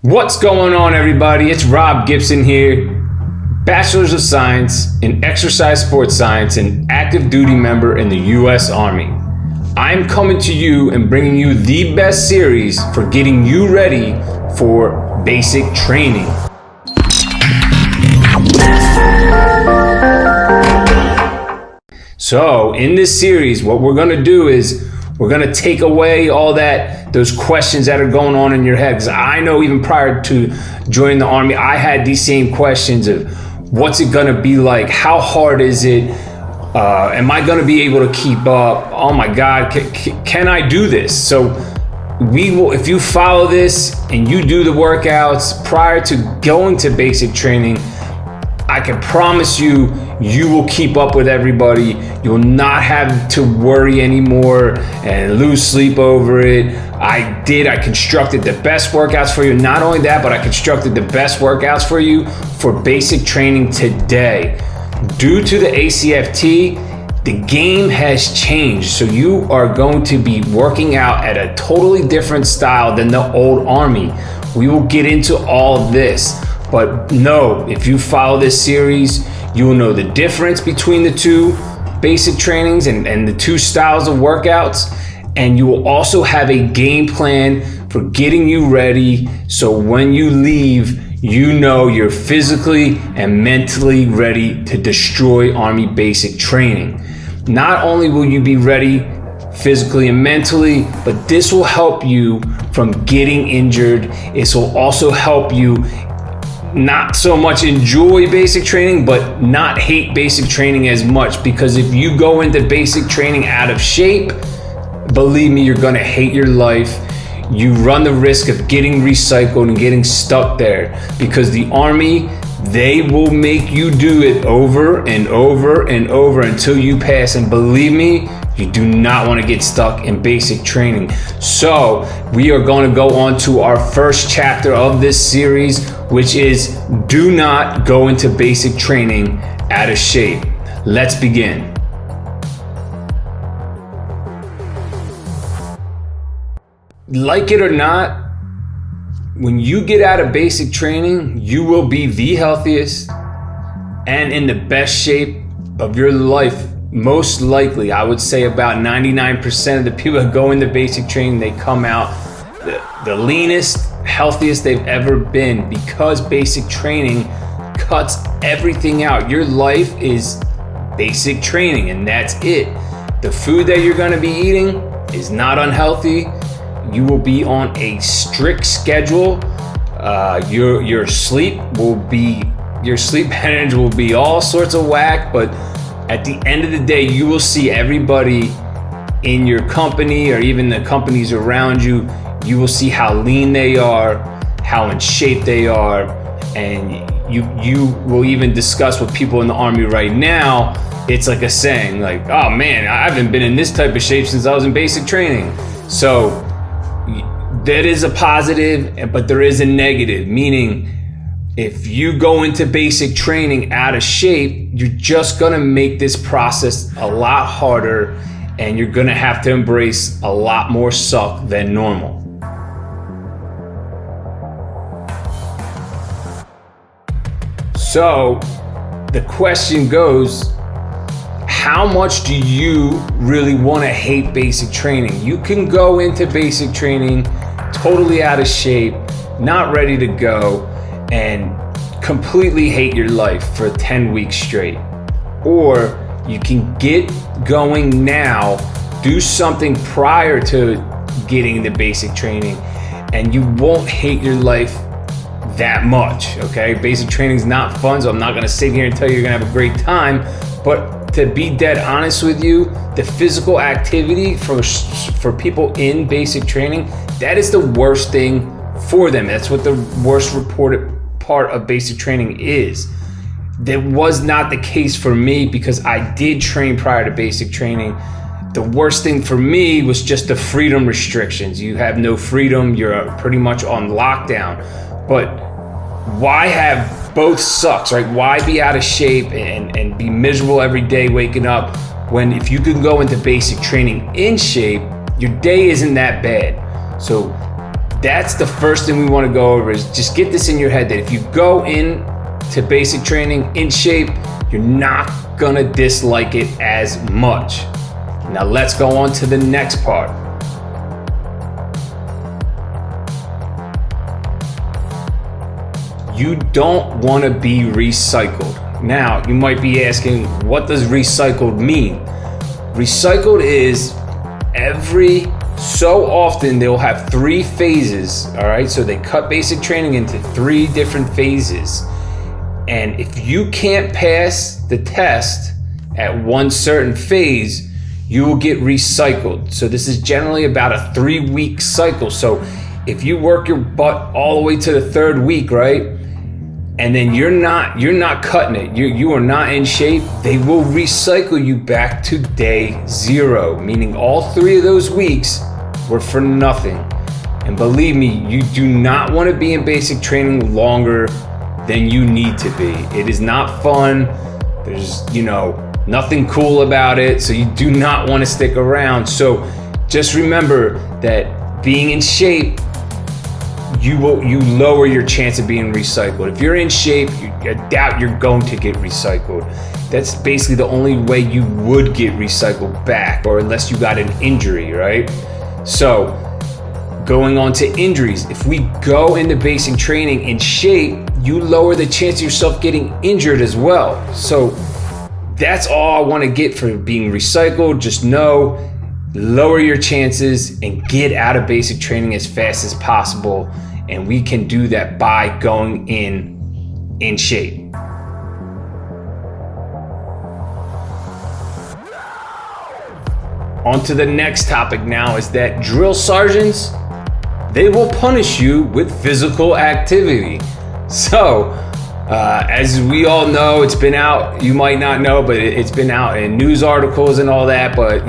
What's going on, everybody? It's Rob Gibson here, Bachelor's of Science in Exercise Sports Science and active duty member in the U.S. Army. I'm coming to you and bringing you the best series for getting you ready for basic training. So in this series, what we're going to do is we're going to take away all those questions that are going on in your head. Because I know even prior to joining the Army, I had these same questions of what's it going to be like? How hard is it? Am I going to be able to keep up? Oh my God, can I do this? So we will, if you follow this and you do the workouts prior to going to basic training, I can promise you, you will keep up with everybody. You'll not have to worry anymore and lose sleep over it. I constructed the best workouts for you. Not only that, but I constructed the best workouts for you for basic training today. Due to the ACFT, the game has changed. So you are going to be working out at a totally different style than the old Army. We will get into all of this. But no, if you follow this series, you will know the difference between the two basic trainings and the two styles of workouts. And you will also have a game plan for getting you ready. So when you leave, you know you're physically and mentally ready to destroy Army basic training. Not only will you be ready physically and mentally, but this will help you from getting injured. This will also help you not so much enjoy basic training, but not hate basic training as much. Because if you go into basic training out of shape, believe me, you're gonna hate your life. You run the risk of getting recycled and getting stuck there, because the Army, they will make you do it over and over and over until you pass. And believe me, you do not want to get stuck in basic training. So we are going to go on to our first chapter of this series, which is do not go into basic training out of shape. Let's begin. Like it or not, when you get out of basic training, you will be the healthiest and in the best shape of your life. Most likely, I would say about 99% of the people that go into basic training, they come out the leanest, healthiest they've ever been, because basic training cuts everything out. Your life is basic training, and that's it. The food that you're going to be eating is not unhealthy. You will be on a strict schedule. Your sleep patterns will be all sorts of whack, but at the end of the day, you will see everybody in your company or even the companies around you. You will see how lean they are, how in shape they are, and you will even discuss with people in the Army right now. It's like a saying, like, oh man, I haven't been in this type of shape since I was in basic training. So that is a positive, but there is a negative, meaning if you go into basic training out of shape, you're just gonna make this process a lot harder, and you're gonna have to embrace a lot more suck than normal. So the question goes, how much do you really wanna hate basic training? You can go into basic training totally out of shape, not ready to go, and completely hate your life for 10 weeks straight. Or you can get going now, do something prior to getting into basic training, and you won't hate your life that much, okay? Basic training is not fun, so I'm not gonna sit here and tell you you're gonna have a great time, but to be dead honest with you, the physical activity for people in basic training, that is the worst thing for them. That's what the worst reported part of basic training is. That was not the case for me, because I did train prior to basic training. The worst thing for me was just the freedom restrictions. You have no freedom, you're pretty much on lockdown. But why have both sucks, right? Why be out of shape and be miserable every day waking up, when if you can go into basic training in shape, your day isn't that bad. So that's the first thing we want to go over, is just get this in your head that if you go in to basic training in shape, you're not gonna dislike it as much. Now let's go on to the next part. You don't want to be recycled. Now, you might be asking, what does recycled mean? Recycled is every so often they'll have 3 phases, all right? So they cut basic training into 3 different phases. And if you can't pass the test at one certain phase, you will get recycled. So this is generally about a 3-week cycle. So if you work your butt all the way to the 3rd week, right? And then you're not cutting it, you are not in shape, they will recycle you back to day 0, meaning all 3 of those weeks were for nothing. And believe me, you do not want to be in basic training longer than you need to be. It is not fun. There's, nothing cool about it. So you do not want to stick around. So just remember that being in shape, you lower your chance of being recycled. If you're in shape, I doubt you're going to get recycled. That's basically the only way you would get recycled back, or unless you got an injury, right? So going on to injuries, if we go into basic training in shape, you lower the chance of yourself getting injured as well. So that's all I want to get for being recycled. Just know, lower your chances and get out of basic training as fast as possible. And we can do that by going in shape. On to the next topic now, is that drill sergeants, they will punish you with physical activity. So, as we all know, it's been out, you might not know, but it's been out in news articles and all that, but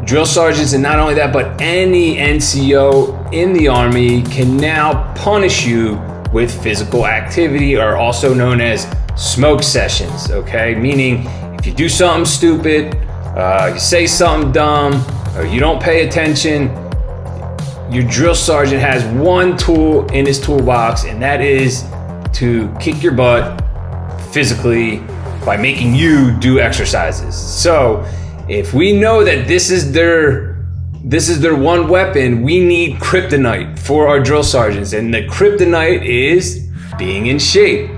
drill sergeants, and not only that, but any NCO in the Army can now punish you with physical activity, or also known as smoke sessions, okay? Meaning, if you do something stupid, you say something dumb, or you don't pay attention, your drill sergeant has one tool in his toolbox, and that is to kick your butt physically by making you do exercises. So if we know that this is their one weapon, we need kryptonite for our drill sergeants, and the kryptonite is being in shape.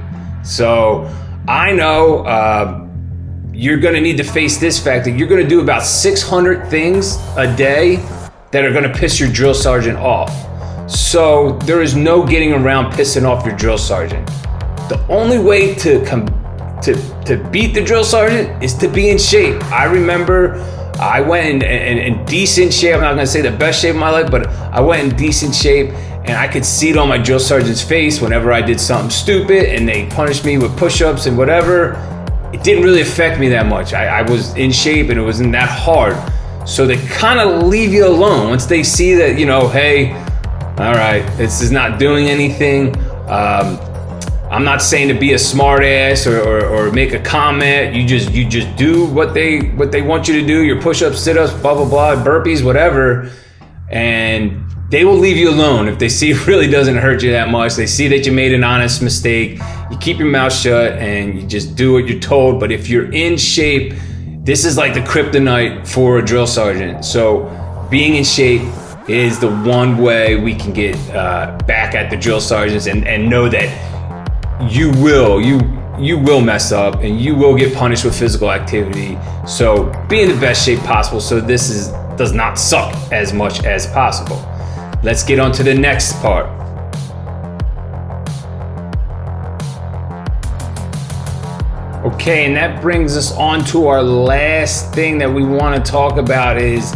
So I know you're going to need to face this fact that you're going to do about 600 things a day that are going to piss your drill sergeant off. So there is no getting around pissing off your drill sergeant. The only way to beat the drill sergeant is to be in shape. I remember I went in decent shape. I'm not going to say the best shape of my life, but I went in decent shape, and I could see it on my drill sergeant's face whenever I did something stupid and they punished me with push-ups and whatever. It didn't really affect me that much. I was in shape and it wasn't that hard. So they kind of leave you alone once they see that, hey, all right, this is not doing anything. I'm not saying to be a smart ass or make a comment. You just do what they want you to do. Your push-ups, sit-ups, blah, blah, blah, burpees, whatever. And they will leave you alone if they see it really doesn't hurt you that much. They see that you made an honest mistake. You keep your mouth shut and you just do what you're told. But if you're in shape, this is like the kryptonite for a drill sergeant. So being in shape is the one way we can get back at the drill sergeants and know that you will mess up and you will get punished with physical activity. So be in the best shape possible so this does not suck as much as possible. Let's get on to the next part. Okay, and that brings us on to our last thing that we want to talk about is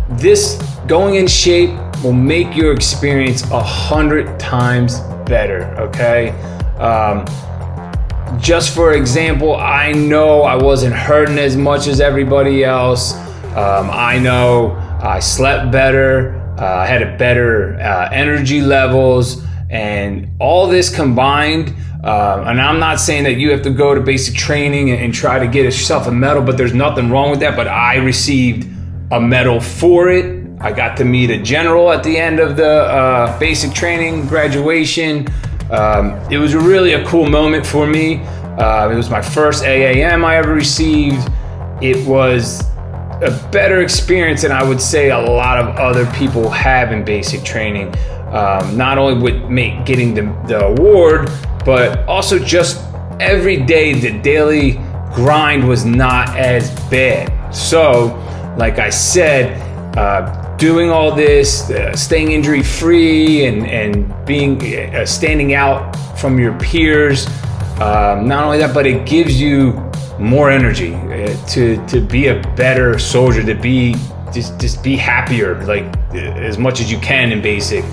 this: going in shape will make your experience 100 times better, okay? Just for example, I know I wasn't hurting as much as everybody else. I know I slept better. I had a better energy levels, and all this combined. And I'm not saying that you have to go to basic training and try to get yourself a medal, but there's nothing wrong with that. But I received a medal for it. I got to meet a general at the end of the basic training graduation. It was really a cool moment for me. It was my first AAM I ever received. It was a better experience than I would say a lot of other people have in basic training. Not only with getting the award, but also just every day the daily grind was not as bad. So, like I said, doing all this, staying injury free, and being standing out from your peers. Not only that, but it gives you more energy to be a better soldier, to be just be happier, like as much as you can in basic.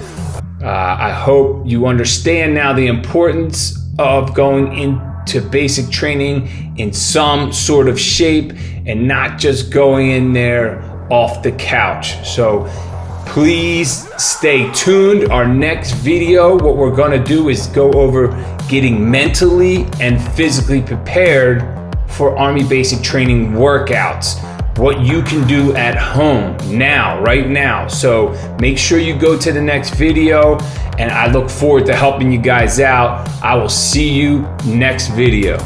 I hope you understand now the importance of going into basic training in some sort of shape and not just going in there off the couch. So please stay tuned. Our next video, what we're gonna do is go over getting mentally and physically prepared for Army basic training workouts, what you can do at home now, right now. So make sure you go to the next video, and I look forward to helping you guys out. I will see you next video.